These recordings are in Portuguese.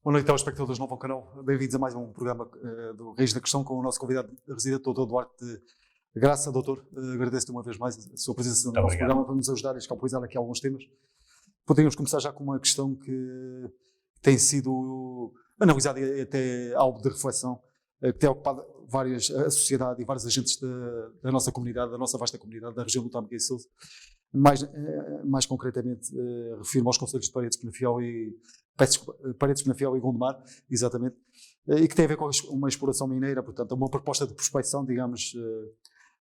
Boa noite, telespectadores do novo canal. Bem-vindos a mais um programa do Reis da Questão com o nosso convidado residente, Dr. Duarte Graça. Doutor, agradeço-te uma vez mais a sua presença no nosso programa para nos ajudar a escalpelizar aqui alguns temas. Podemos começar já com uma questão que tem sido analisada e até alvo de reflexão, que tem ocupado a sociedade e vários agentes da nossa comunidade, da nossa vasta comunidade, da região do Tâmega e Sousa. Mais concretamente, refiro-me aos concelhos de Paredes, Penafiel e Gondomar, exatamente, e que tem a ver com uma exploração mineira, portanto, uma proposta de prospecção, digamos,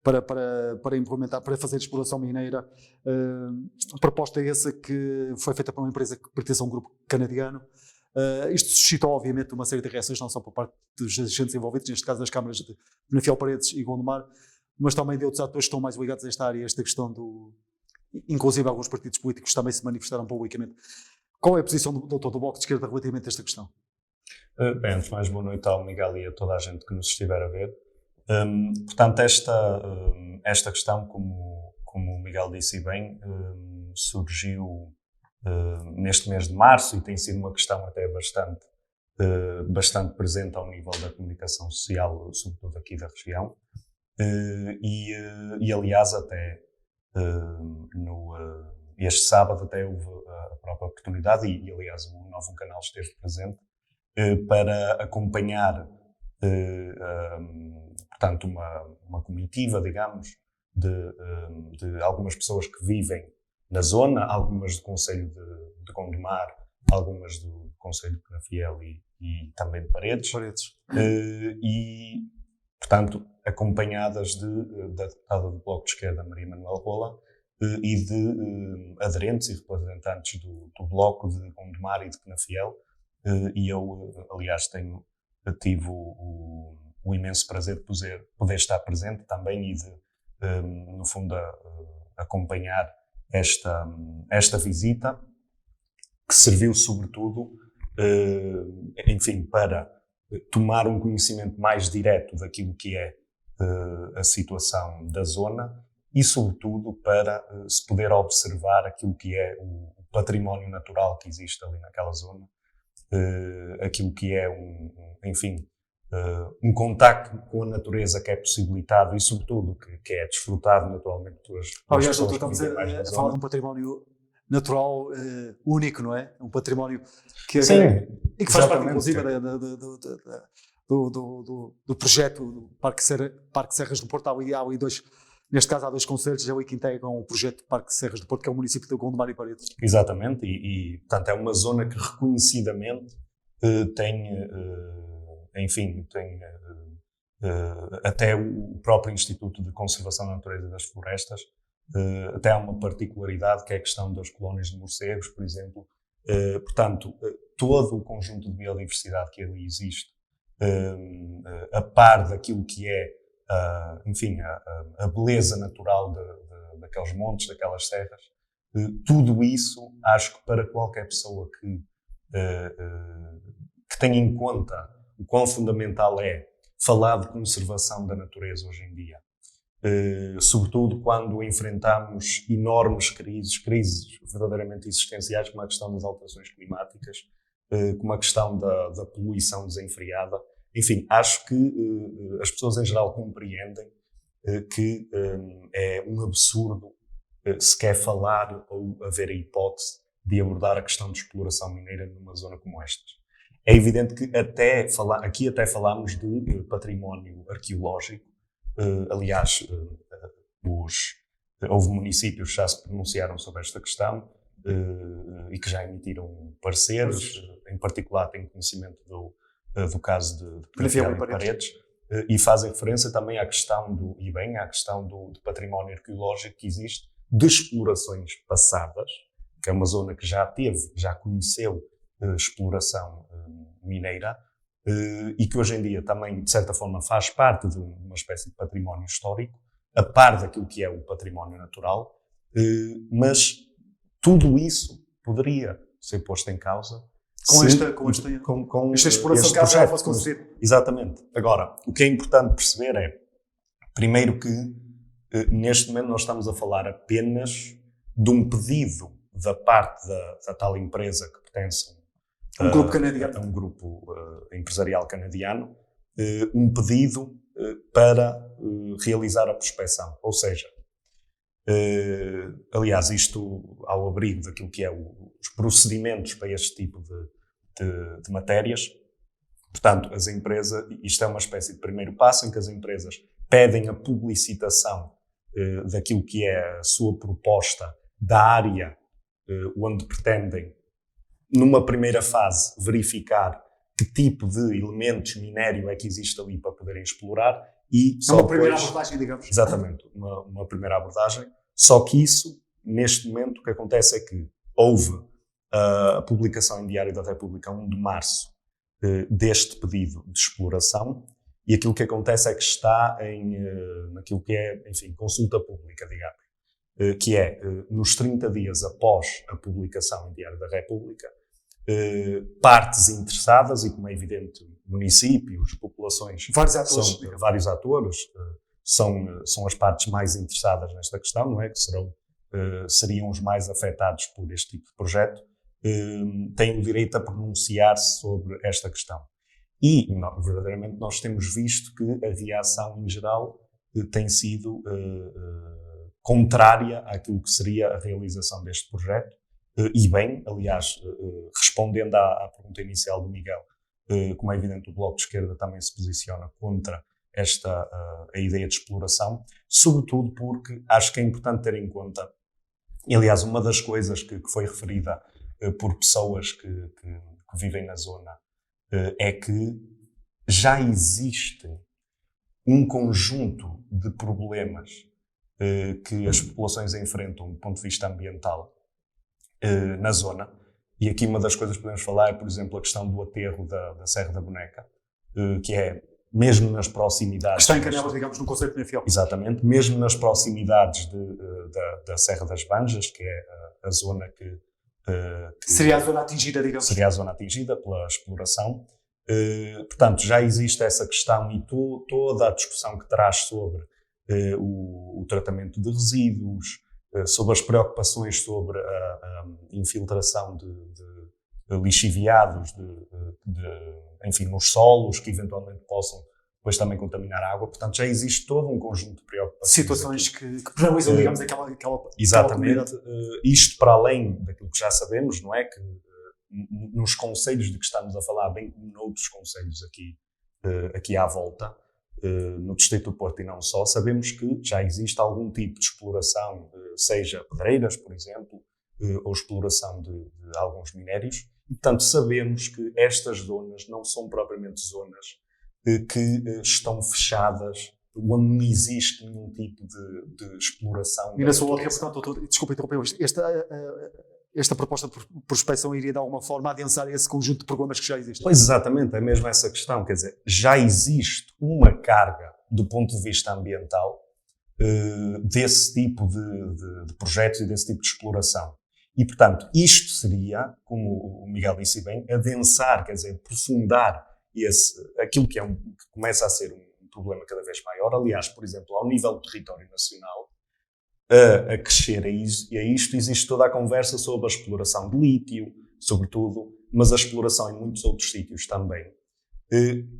para implementar, para fazer exploração mineira. A proposta é essa que foi feita por uma empresa que pertence a um grupo canadiano. Isto suscitou, obviamente, uma série de reações, não só por parte dos agentes envolvidos, neste caso das câmaras de Penafiel, Paredes e Gondomar, mas também de outros atores que estão mais ligados a esta área, a esta questão inclusive alguns partidos políticos também se manifestaram publicamente. Qual é a posição do Bloco de Esquerda relativamente a esta questão? Bem, antes de mais, boa noite ao Miguel e a toda a gente que nos estiver a ver. Portanto, esta questão, como o Miguel disse bem, surgiu neste mês de março e tem sido uma questão até bastante presente ao nível da comunicação social, sobretudo aqui da região. E aliás, até este sábado até houve a própria oportunidade e aliás o Novo Canal esteve presente para acompanhar portanto uma comitiva, digamos, de algumas pessoas que vivem na zona, algumas do concelho de Gondomar, algumas do concelho de Penafiel e também de Paredes. E portanto acompanhadas da deputada do Bloco de Esquerda, Maria Manuel Rola, e de aderentes e representantes do Bloco de Gondomar e de Penafiel, e eu, aliás, tive o imenso prazer de poder estar presente também e de, no fundo, acompanhar esta visita, que serviu sobretudo, enfim, para tomar um conhecimento mais direto daquilo que é a situação da zona e, sobretudo, para se poder observar aquilo que é o património natural que existe ali naquela zona, aquilo que é um contacto com a natureza que é possibilitado e, sobretudo, que é desfrutado naturalmente pelas Aliás, pessoas doutor, que vivem mais na estamos a zona. falar de um património natural único, não é? Um património que e que faz parte, inclusive, do projeto do Parque Serras do Porto. Há ali neste caso há dois concelhos ali que integram o projeto do Parque Serras do Porto, que é o município de Gondomar e Paredes. Exatamente, e portanto é uma zona que reconhecidamente tem até o próprio Instituto de Conservação da Natureza e das Florestas, até há uma particularidade que é a questão das colónias de morcegos, por exemplo. Portanto, todo o conjunto de biodiversidade que ali existe, a par daquilo que é a beleza natural daqueles montes, daquelas serras, tudo isso, acho que para qualquer pessoa que tenha em conta o quão fundamental é falar de conservação da natureza hoje em dia, sobretudo quando enfrentamos enormes crises verdadeiramente existenciais, como a questão das alterações climáticas, como a questão da poluição desenfreada. Enfim, acho que as pessoas em geral compreendem que é um absurdo se quer falar ou haver a hipótese de abordar a questão de exploração mineira numa zona como esta. É evidente que aqui até falámos de património arqueológico. Aliás, houve municípios que já se pronunciaram sobre esta questão e que já emitiram pareceres. Em particular, tenho conhecimento do caso de Penafiel e Paredes, e fazem referência também à questão do património arqueológico que existe de explorações passadas, que é uma zona que já conheceu exploração mineira, e que hoje em dia também, de certa forma, faz parte de uma espécie de património histórico, a par daquilo que é o património natural, mas tudo isso poderia ser posto em causa com esta exploração que já fosse concedida. Exatamente. Agora, o que é importante perceber é, primeiro, que neste momento nós estamos a falar apenas de um pedido da parte da tal empresa que pertence Um grupo canadiano. A um grupo empresarial canadiano um pedido para realizar a prospecção. Ou seja, aliás, isto ao abrigo daquilo que é os procedimentos para este tipo de matérias. Portanto, as empresas, isto é uma espécie de primeiro passo em que as empresas pedem a publicitação daquilo que é a sua proposta da área onde pretendem, numa primeira fase, verificar que tipo de elementos, minério é que existe ali para poderem explorar e só uma primeira depois, abordagem, digamos. Exatamente, uma primeira abordagem. Só que isso, neste momento, o que acontece é que houve a publicação em Diário da República, 1 de março, deste pedido de exploração, e aquilo que acontece é que está naquilo que é, enfim, consulta pública, digamos, que é, nos 30 dias após a publicação em Diário da República, partes interessadas, e como é evidente, municípios, populações, vários atores são as partes mais interessadas nesta questão, não é? Que seriam os mais afetados por este tipo de projeto, têm o direito a pronunciar-se sobre esta questão. E, verdadeiramente, nós temos visto que a reação, em geral, tem sido contrária àquilo que seria a realização deste projeto. E bem, aliás, respondendo à pergunta inicial do Miguel, como é evidente, o Bloco de Esquerda também se posiciona contra a ideia de exploração, sobretudo porque acho que é importante ter em conta, e aliás, uma das coisas que foi referida por pessoas que vivem na zona, é que já existe um conjunto de problemas que as populações enfrentam do ponto de vista ambiental na zona. E aqui uma das coisas que podemos falar é, por exemplo, a questão do aterro da Serra da Boneca, que é mesmo nas proximidades... Está em Canelas, digamos, no conceito de Penafiel. Exatamente, mesmo nas proximidades da Serra das Banjas, que é a zona que seria a zona atingida, digamos. Seria a zona atingida pela exploração. Portanto, já existe essa questão e toda a discussão que traz sobre o tratamento de resíduos, sobre as preocupações sobre a infiltração de lixiviados, enfim, nos solos, que eventualmente possam depois também contaminar a água. Portanto, já existe todo um conjunto de preocupações. Situações que penalizam, digamos, aquela exatamente. Isto para além daquilo que já sabemos, não é? Que nos concelhos de que estamos a falar, bem como noutros concelhos aqui à volta, no Distrito do Porto e não só, sabemos que já existe algum tipo de exploração, seja pedreiras, por exemplo, ou exploração de alguns minérios. E, portanto, sabemos que estas zonas não são propriamente zonas que estão fechadas, onde não existe nenhum tipo de exploração. E na sua ótica, portanto, doutor, desculpa interromper, esta proposta de prospecção iria de alguma forma adensar esse conjunto de problemas que já existem? Pois, exatamente, é mesmo essa questão, quer dizer, já existe uma carga do ponto de vista ambiental desse tipo de projetos e desse tipo de exploração. E, portanto, isto seria, como o Miguel disse bem, adensar, quer dizer, aprofundar aquilo que começa a ser um problema cada vez maior. Aliás, por exemplo, ao nível do território nacional, a crescer a isto, existe toda a conversa sobre a exploração de lítio, sobretudo, mas a exploração em muitos outros sítios também,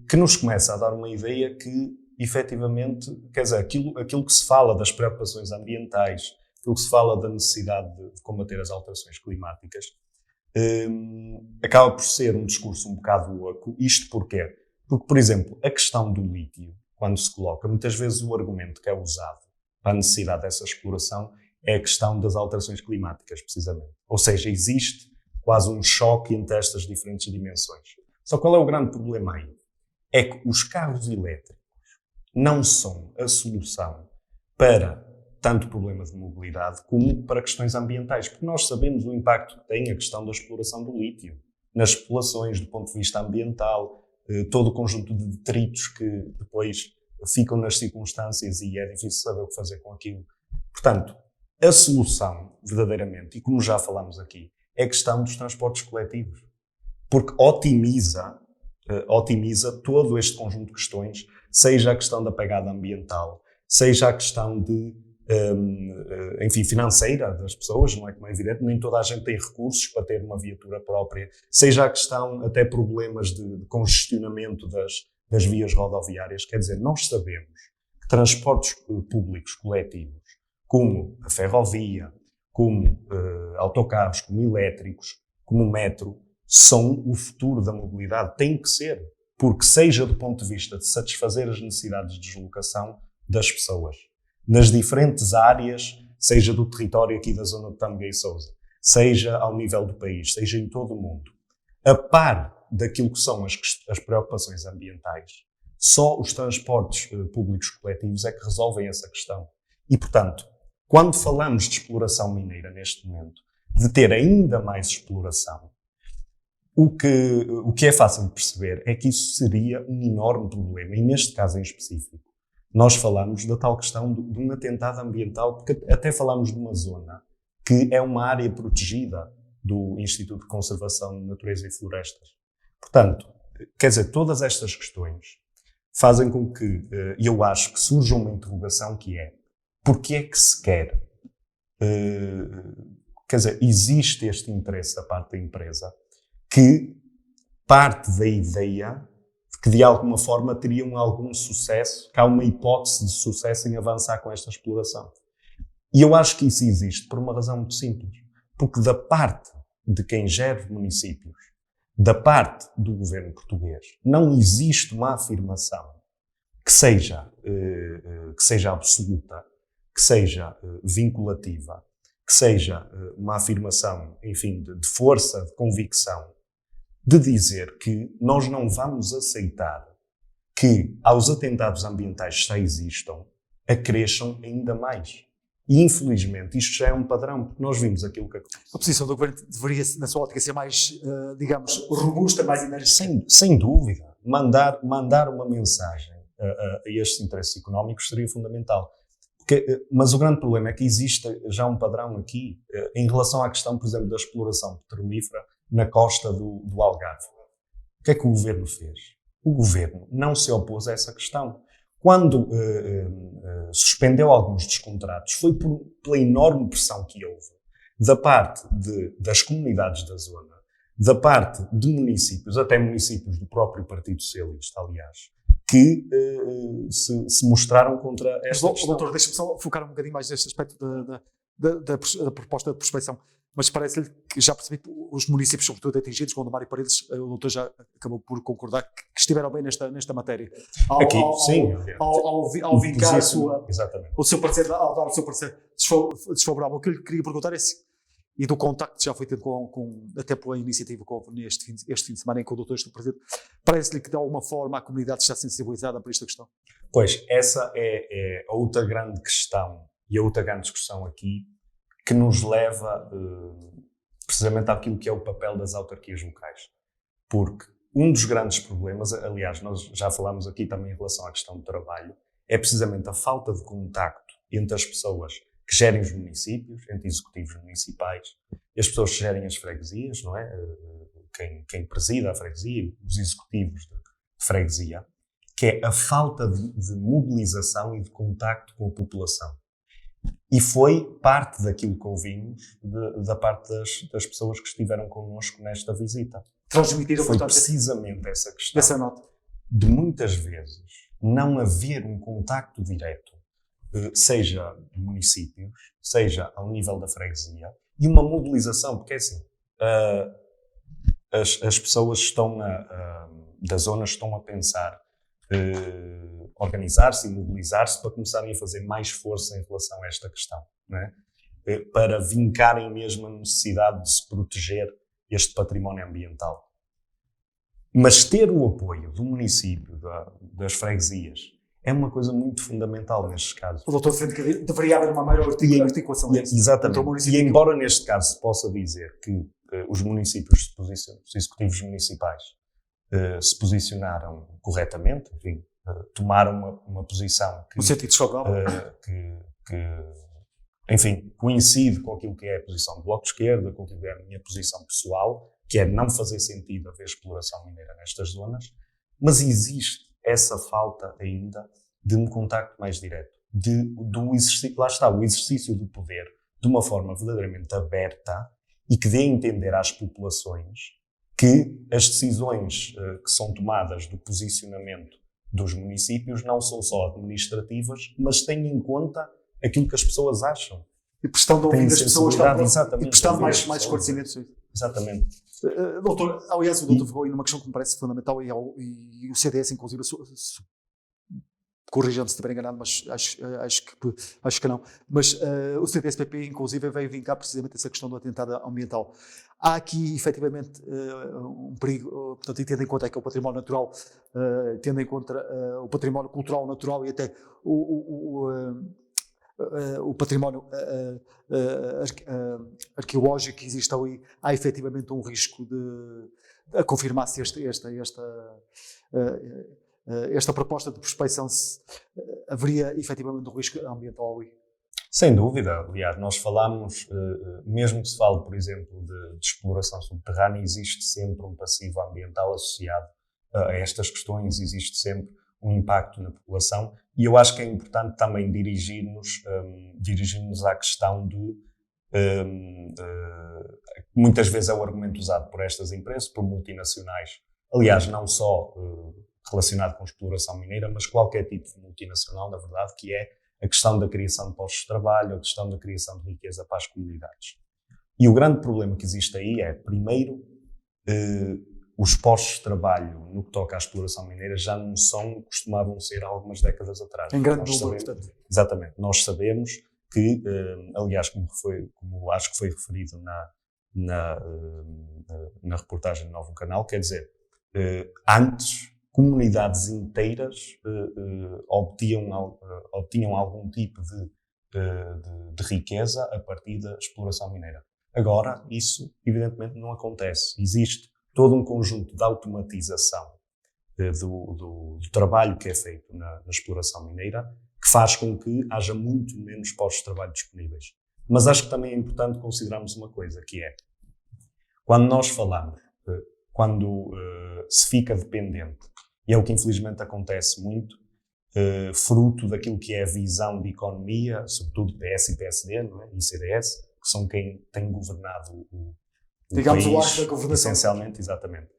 que nos começa a dar uma ideia que, efetivamente, quer dizer, aquilo que se fala das preocupações ambientais, aquilo que se fala da necessidade de combater as alterações climáticas, acaba por ser um discurso um bocado oco. Isto porquê? Porque, por exemplo, a questão do lítio, quando se coloca, muitas vezes o argumento que é usado para a necessidade dessa exploração é a questão das alterações climáticas, precisamente. Ou seja, existe quase um choque entre estas diferentes dimensões. Só qual é o grande problema aí? É que os carros elétricos não são a solução para tanto problema de mobilidade como para questões ambientais, porque nós sabemos o impacto que tem a questão da exploração do lítio nas populações, do ponto de vista ambiental, todo o conjunto de detritos que depois ficam nas circunstâncias e é difícil saber o que fazer com aquilo. Portanto, a solução, verdadeiramente, e como já falámos aqui, é a questão dos transportes coletivos, porque otimiza todo este conjunto de questões, seja a questão da pegada ambiental, seja a questão de enfim, financeira das pessoas, não é como é evidente, nem toda a gente tem recursos para ter uma viatura própria, seja a questão até problemas de congestionamento das vias rodoviárias. Quer dizer, nós sabemos que transportes públicos coletivos, como a ferrovia, como autocarros, como elétricos, como o metro, são o futuro da mobilidade. Tem que ser, porque seja do ponto de vista de satisfazer as necessidades de deslocação das pessoas, nas diferentes áreas, seja do território aqui da zona de Tâmega e Sousa, seja ao nível do país, seja em todo o mundo, a par daquilo que são as preocupações ambientais, só os transportes públicos coletivos é que resolvem essa questão. E, portanto, quando falamos de exploração mineira neste momento, de ter ainda mais exploração, o que é fácil de perceber é que isso seria um enorme problema, e neste caso em específico, nós falamos da tal questão de um atentado ambiental, porque até falamos de uma zona que é uma área protegida do Instituto de Conservação de Natureza e Florestas. Portanto, quer dizer, todas estas questões fazem com que, eu acho que surja uma interrogação que é, porquê é que se quer? Quer dizer, existe este interesse da parte da empresa que parte da ideia que de alguma forma teriam algum sucesso, que há uma hipótese de sucesso em avançar com esta exploração. E eu acho que isso existe por uma razão muito simples. Porque da parte de quem gera os municípios, da parte do governo português, não existe uma afirmação que seja absoluta, que seja vinculativa, que seja uma afirmação, enfim, de força, de convicção, de dizer que nós não vamos aceitar que aos atentados ambientais já existam, acresçam ainda mais. E, infelizmente, isto já é um padrão, porque nós vimos aquilo que aconteceu. A posição do governo deveria, na sua ótica, ser mais, digamos, robusta, mais enérgica. Sem dúvida. Mandar uma mensagem a estes interesses económicos seria fundamental. Mas o grande problema é que existe já um padrão aqui em relação à questão, por exemplo, da exploração petrolífera na costa do Algarve. O que é que o governo fez? O governo não se opôs a essa questão. Quando suspendeu alguns dos contratos, foi pela enorme pressão que houve da parte das comunidades da zona, da parte de municípios, até municípios do próprio Partido Socialista, aliás, que se mostraram contra esta questão. Doutor, deixa-me só focar um bocadinho mais neste aspecto da proposta de prospecção. Mas parece-lhe que já percebi que os municípios, sobretudo atingidos, Gondomar e Paredes, o doutor já acabou por concordar que estiveram bem nesta matéria. Ao vincar o seu parecer, ao dar o seu parecer desfavorável. O que eu lhe queria perguntar é se, e do contacto que já foi tido até pela iniciativa que houve este fim de semana em que o doutor esteve presente, parece-lhe que de alguma forma a comunidade está sensibilizada para esta questão? Pois, essa é a outra grande questão e a outra grande discussão aqui, que nos leva precisamente àquilo que é o papel das autarquias locais. Porque um dos grandes problemas, aliás, nós já falámos aqui também em relação à questão do trabalho, é precisamente a falta de contacto entre as pessoas que gerem os municípios, entre executivos municipais, e as pessoas que gerem as freguesias, não é? Quem presida a freguesia, os executivos de freguesia, que é a falta de mobilização e de contacto com a população. E foi parte daquilo que ouvimos da parte das pessoas que estiveram connosco nesta visita. Transmitiram, foi precisamente essa questão. Essa nota. De muitas vezes não haver um contacto direto, seja de municípios, seja ao nível da freguesia, e uma mobilização, porque é assim, as pessoas da zona estão a pensar organizar-se e mobilizar-se para começarem a fazer mais força em relação a esta questão, não é? Para vincarem mesmo a necessidade de se proteger este património ambiental. Mas ter o apoio do município, das freguesias, é uma coisa muito fundamental nestes casos. O doutor defende que deveria haver uma maior articulação. Exatamente. E embora neste caso se possa dizer que os municípios, os executivos municipais, se posicionaram corretamente, enfim, tomaram uma posição que, no sentido desfavorável, enfim, coincide com aquilo que é a posição do Bloco de Esquerda, com aquilo que é a minha posição pessoal, que é não fazer sentido haver exploração mineira nestas zonas, mas existe essa falta ainda de um contacto mais direto, do exercício, lá está, o exercício do poder de uma forma verdadeiramente aberta e que dê a entender às populações que as decisões que são tomadas do posicionamento dos municípios não são só administrativas, mas têm em conta aquilo que as pessoas acham. E prestando a ouvir as pessoas, exatamente, e prestando mais esclarecimentos. Exatamente. Doutor, aliás, o doutor pegou aí numa questão que me parece fundamental e o CDS, inclusive, corrija-me se estiver enganado, mas acho que não. Mas o CDS-PP, inclusive, veio vincar precisamente essa questão do atentado ambiental. Há aqui, efetivamente, um perigo, portanto, e tendo em conta que é o património natural, tendo em conta o património cultural natural e até o património arqueológico que existe ali, há efetivamente um risco de confirmar-se esta proposta de prospecção, se haveria efetivamente um risco ambiental ali. Sem dúvida. Aliás, nós falamos, mesmo que se fale, por exemplo, de exploração subterrânea, existe sempre um passivo ambiental associado a estas questões, existe sempre um impacto na população, e eu acho que é importante também dirigir-nos à questão muitas vezes é o argumento usado por estas empresas, por multinacionais, aliás, não só relacionado com exploração mineira, mas qualquer tipo de multinacional, na verdade, que é a questão da criação de postos de trabalho, a questão da criação de riqueza para as comunidades. E o grande problema que existe aí é, primeiro, os postos de trabalho no que toca à exploração mineira já não costumavam ser há algumas décadas atrás. Em grande número, portanto. Exatamente. Nós sabemos que, aliás, como acho que foi referido na reportagem do Novo Canal, quer dizer, antes, comunidades inteiras obtinham algum tipo de riqueza a partir da exploração mineira. Agora, isso, evidentemente, não acontece. Existe todo um conjunto de automatização do trabalho que é feito na exploração mineira, que faz com que haja muito menos postos de trabalho disponíveis. Mas acho que também é importante considerarmos uma coisa, que é, quando nós falamos, quando se fica dependente, e é o que infelizmente acontece muito, fruto daquilo que é a visão de economia, sobretudo PS e PSD, não é? E CDS, que são quem tem governado o digamos país, o arco da governação. essencialmente, exatamente,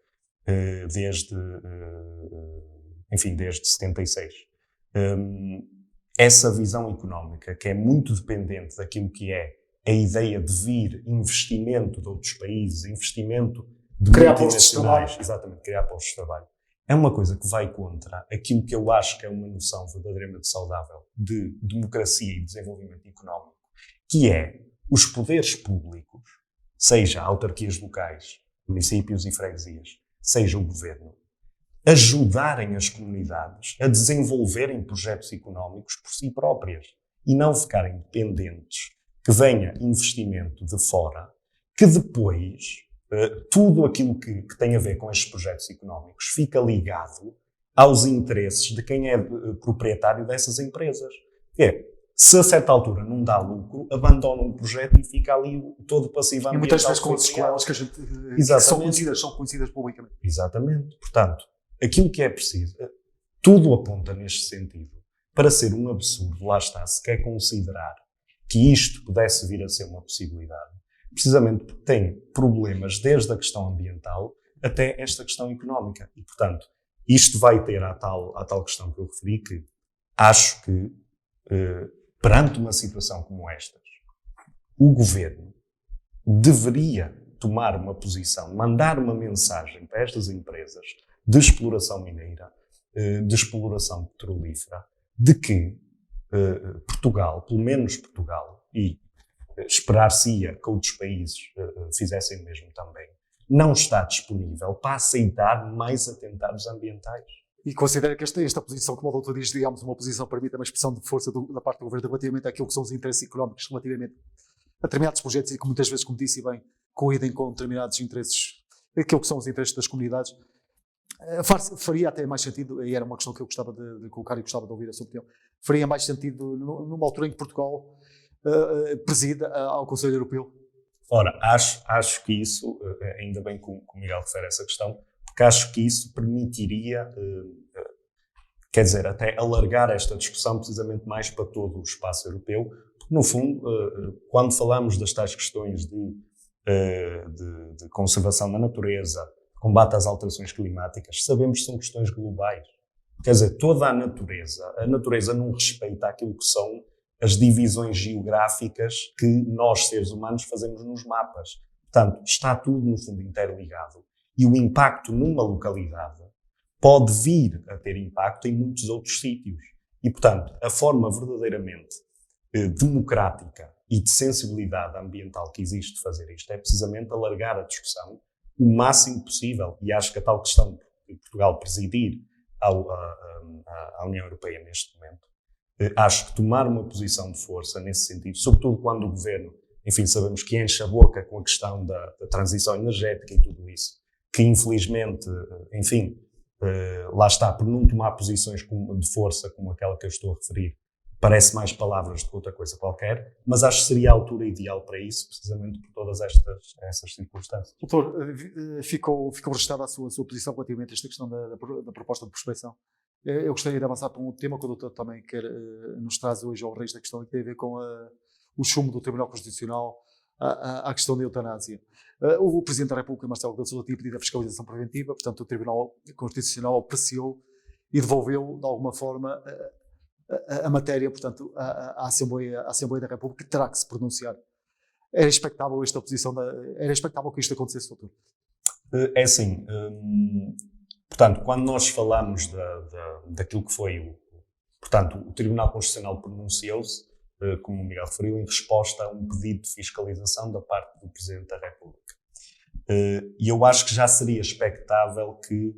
desde 76. Essa visão económica, que é muito dependente daquilo que é a ideia de vir investimento de outros países, investimento de multinacionais, exatamente, criar postos de trabalho, é uma coisa que vai contra aquilo que eu acho que é uma noção verdadeiramente saudável de democracia e desenvolvimento económico, que é os poderes públicos, seja autarquias locais, municípios e freguesias, seja o governo, ajudarem as comunidades a desenvolverem projetos económicos por si próprias e não ficarem dependentes que venha investimento de fora, que depois tudo aquilo que tem a ver com estes projetos económicos fica ligado aos interesses de quem é proprietário dessas empresas. Se a certa altura não dá lucro, abandona um projeto e fica ali todo passivo ambiental. E muitas vezes com as escolas que são conhecidas publicamente. Exatamente. Portanto, aquilo que é preciso, tudo aponta neste sentido. Para ser um absurdo, lá está, se quer considerar que isto pudesse vir a ser uma possibilidade, precisamente porque tem problemas desde a questão ambiental até esta questão económica. E, portanto, isto vai ter a tal questão que eu referi, que acho que, perante uma situação como esta, o governo deveria tomar uma posição, mandar uma mensagem para estas empresas de exploração mineira, de exploração petrolífera, de que Portugal, pelo menos Portugal, e esperar-se-ia que outros países fizessem o mesmo também, não está disponível para aceitar mais atentados ambientais. E considera que esta posição, como o doutor diz, digamos, uma posição para mim também expressão de força da parte do governo relativamente àquilo que são os interesses económicos, relativamente a determinados projetos e que muitas vezes, como disse bem, coidem com determinados interesses, aquilo que são os interesses das comunidades. Faria até mais sentido, e era uma questão que eu gostava de colocar e gostava de ouvir a sua opinião, faria mais sentido numa altura em que Portugal presida ao Conselho Europeu? Ora, acho que isso, ainda bem que o Miguel refere essa questão, porque acho que isso permitiria quer dizer, até alargar esta discussão precisamente mais para todo o espaço europeu, porque no fundo, quando falamos das tais questões de conservação da natureza, combate às alterações climáticas, sabemos que são questões globais. Quer dizer, toda a natureza não respeita aquilo que são as divisões geográficas que nós, seres humanos, fazemos nos mapas. Portanto, está tudo, no fundo, interligado. E o impacto numa localidade pode vir a ter impacto em muitos outros sítios. E, portanto, a forma verdadeiramente democrática e de sensibilidade ambiental que existe de fazer isto é precisamente alargar a discussão o máximo possível. E acho que a tal questão de Portugal presidir à União Europeia neste momento, acho que tomar uma posição de força nesse sentido, sobretudo quando o governo, enfim, sabemos que enche a boca com a questão da transição energética e tudo isso, que infelizmente, enfim, lá está, por não tomar posições de força como aquela que eu estou a referir, parece mais palavras do que outra coisa qualquer, mas acho que seria a altura ideal para isso, precisamente por todas essas circunstâncias. Doutor, ficou registada a sua posição relativamente a esta questão da proposta de prospecção. Eu gostaria de avançar para um tema que o doutor também nos traz hoje ao resto da questão, que tem a ver com o chumbo do Tribunal Constitucional à questão da eutanásia. O Presidente da República, Marcelo Rebelo de Sousa, tinha pedido a fiscalização preventiva, portanto o Tribunal Constitucional apreciou e devolveu, de alguma forma, a matéria, portanto, à Assembleia da República, que terá que se pronunciar. Era expectável era expectável que isto acontecesse, doutor? É assim, portanto, quando nós falamos daquilo que foi portanto, o Tribunal Constitucional pronunciou-se, como o Miguel referiu, em resposta a um pedido de fiscalização da parte do Presidente da República. E eu acho que já seria expectável que,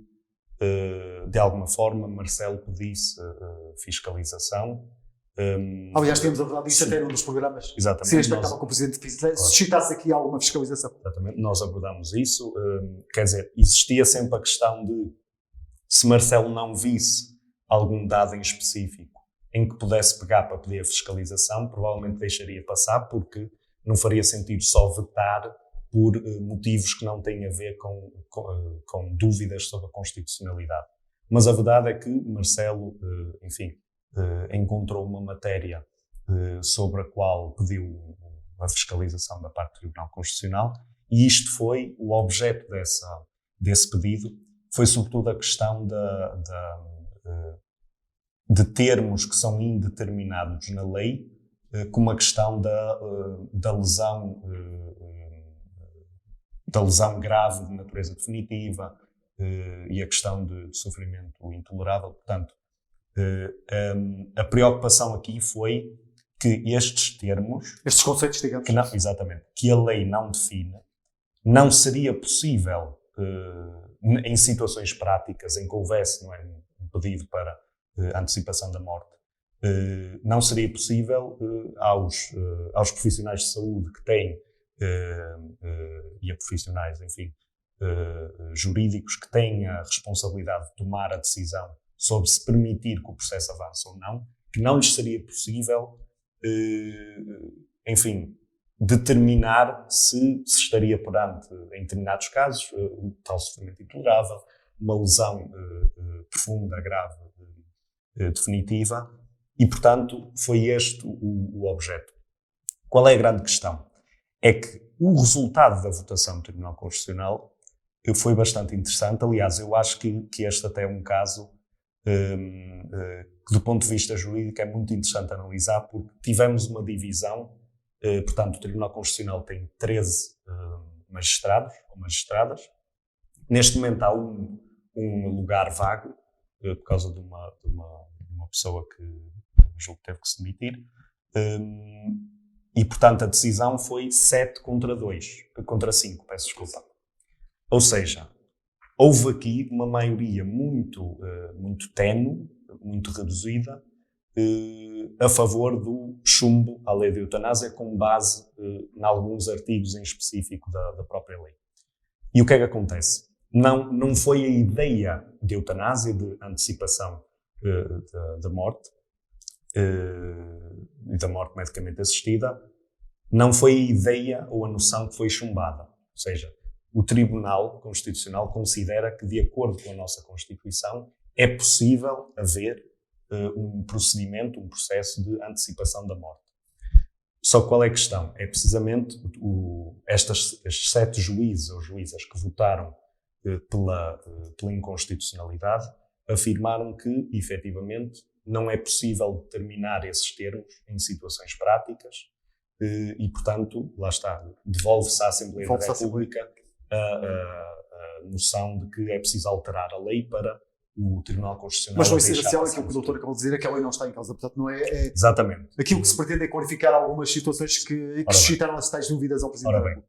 de alguma forma, Marcelo pedisse fiscalização. Aliás, temos abordado isso até num dos programas. Exatamente. Seria expectável que o Presidente suscitasse aqui alguma fiscalização. Exatamente, nós abordamos isso. Quer dizer, existia sempre a questão de, se Marcelo não visse algum dado em específico em que pudesse pegar para pedir a fiscalização, provavelmente deixaria passar, porque não faria sentido só vetar por motivos que não têm a ver com dúvidas sobre a constitucionalidade. Mas a verdade é que Marcelo, enfim, encontrou uma matéria sobre a qual pediu a fiscalização da parte do Tribunal Constitucional, e isto foi o objeto desse pedido, foi sobretudo a questão de termos que são indeterminados na lei, como a questão da lesão grave de natureza definitiva e a questão de sofrimento intolerável. Portanto, a preocupação aqui foi que estes termos, estes conceitos, digamos, exatamente, que a lei não define, não seria possível, em situações práticas em que houvesse, não é, um pedido para antecipação da morte, não seria possível aos profissionais de saúde que têm e a profissionais, enfim, jurídicos que têm a responsabilidade de tomar a decisão sobre se permitir que o processo avance ou não, que não lhes seria possível, enfim, determinar se estaria perante, em determinados casos, um tal sofrimento intolerável, uma lesão profunda, grave, definitiva, e, portanto, foi este o objeto. Qual é a grande questão? É que o resultado da votação do Tribunal Constitucional foi bastante interessante. Aliás, eu acho que este até é um caso que, do ponto de vista jurídico, é muito interessante analisar, porque tivemos uma divisão. Portanto, o Tribunal Constitucional tem 13 magistrados ou magistradas. Neste momento há um lugar vago, por causa de uma pessoa que julgo que teve que se demitir. E, portanto, a decisão foi 7 contra 5, peço desculpa. Ou seja, houve aqui uma maioria muito ténue, muito reduzida, a favor do chumbo à lei de eutanásia, com base em alguns artigos em específico da própria lei. E o que é que acontece? Não foi a ideia de eutanásia, de antecipação da morte, e da morte medicamente assistida, não foi a ideia ou a noção que foi chumbada. Ou seja, o Tribunal Constitucional considera que, de acordo com a nossa Constituição, é possível haver um procedimento, um processo de antecipação da morte. Só que qual é a questão? É precisamente estes 7 juízes ou juízas que votaram pela inconstitucionalidade afirmaram que, efetivamente, não é possível determinar esses termos em situações práticas e, portanto, lá está, devolve-se à Assembleia da República a noção de que é preciso alterar a lei para o Tribunal Constitucional. Mas não é essencial aquilo que o doutor acabou de dizer, é que a lei não está em causa. Portanto, não é. Exatamente. Aquilo que se pretende é clarificar algumas situações que suscitaram as tais dúvidas ao Presidente. Ora bem,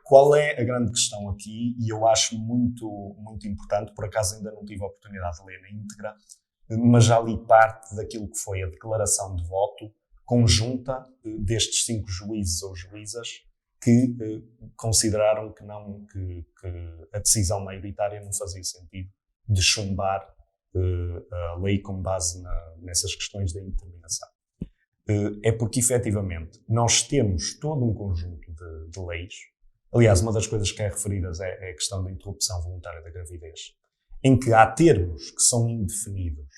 qual é a grande questão aqui? E eu acho muito, muito importante, por acaso ainda não tive a oportunidade de ler na íntegra, mas já li parte daquilo que foi a declaração de voto conjunta destes 5 juízes ou juízas que consideraram que a decisão maioritária não fazia sentido de chumbar a lei com base nessas questões da indeterminação. É porque, efetivamente, nós temos todo um conjunto de leis. Aliás, uma das coisas que é referidas é a questão da interrupção voluntária da gravidez, em que há termos que são indefinidos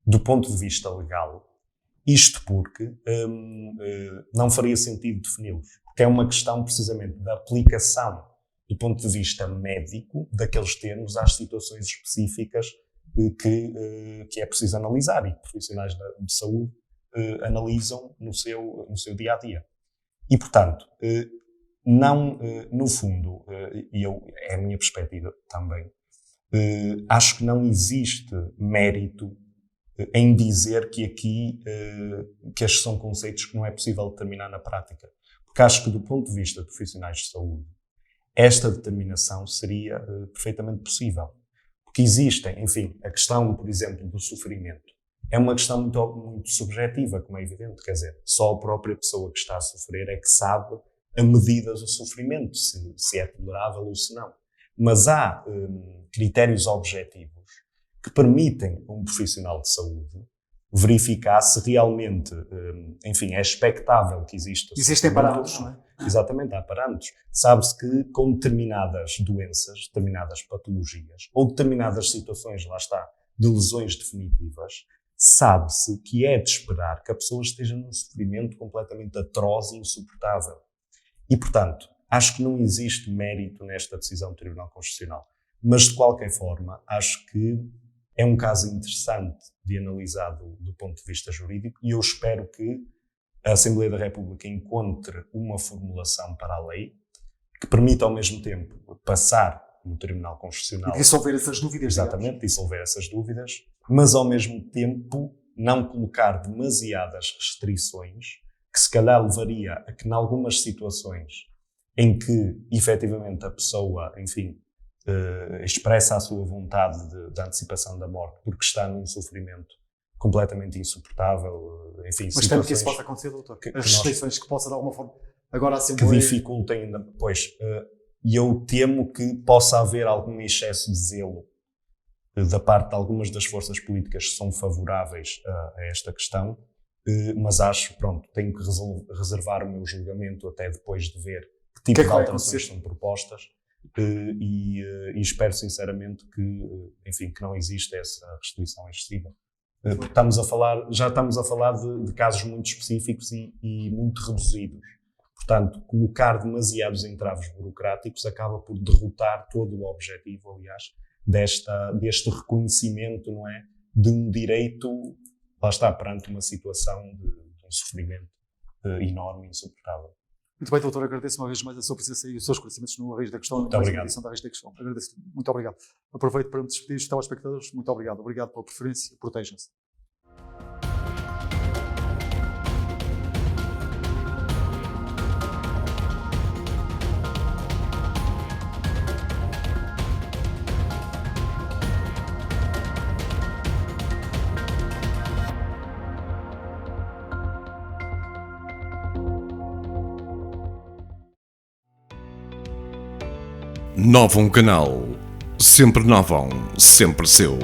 do ponto de vista legal, isto porque não faria sentido defini-los, porque é uma questão precisamente da aplicação do ponto de vista médico daqueles termos às situações específicas que é preciso analisar e que profissionais de saúde analisam no seu dia-a-dia. E, portanto, no fundo, é a minha perspectiva também, acho que não existe mérito em dizer que aqui que estes são conceitos que não é possível determinar na prática. Porque acho que, do ponto de vista de profissionais de saúde, esta determinação seria perfeitamente possível. Porque existem, enfim, a questão, por exemplo, do sofrimento. É uma questão muito, muito subjetiva, como é evidente. Quer dizer, só a própria pessoa que está a sofrer é que sabe a medida do sofrimento, se é tolerável ou se não. Mas há critérios objetivos que permitem a um profissional de saúde verificar se realmente, enfim, é expectável que exista. Existem parâmetros, não é? Exatamente, há parâmetros. Sabe-se que com determinadas doenças, determinadas patologias ou determinadas situações, lá está, de lesões definitivas, sabe-se que é de esperar que a pessoa esteja num sofrimento completamente atroz e insuportável. E, portanto, acho que não existe mérito nesta decisão do Tribunal Constitucional. Mas, de qualquer forma, acho que é um caso interessante de analisar do ponto de vista jurídico e eu espero que a Assembleia da República encontre uma formulação para a lei que permita, ao mesmo tempo, passar no Tribunal Constitucional. E dissolver essas dúvidas. Exatamente, dissolver essas dúvidas, mas, ao mesmo tempo, não colocar demasiadas restrições que, se calhar, levaria a que, em algumas situações em que, efetivamente, a pessoa, enfim, expressa a sua vontade de antecipação da morte porque está num sofrimento completamente insuportável, enfim, mas temo que isso possa acontecer, doutor. As restrições que possa, de alguma forma, agora assim que dificultem ainda, pois, e eu temo que possa haver algum excesso de zelo da parte de algumas das forças políticas que são favoráveis a esta questão, mas acho, pronto, tenho que reservar o meu julgamento até depois de ver que tipo de alterações são propostas. E espero sinceramente que, enfim, que não exista essa restrição excessiva. Já estamos a falar de casos muito específicos e muito reduzidos. Portanto, colocar demasiados entraves burocráticos acaba por derrotar todo o objetivo, aliás, deste reconhecimento, não é, de um direito, lá está, perante uma situação de um sofrimento enorme e insuportável. Muito bem, doutor, agradeço uma vez mais a sua presença e os seus conhecimentos no Raiz da Questão. Muito obrigado. Da Raiz da Questão. Agradeço. Muito obrigado. Aproveito para me despedir dos telespectadores. Muito obrigado. Obrigado pela preferência. Protejam-se. Novum Canal. Sempre Novum, sempre seu.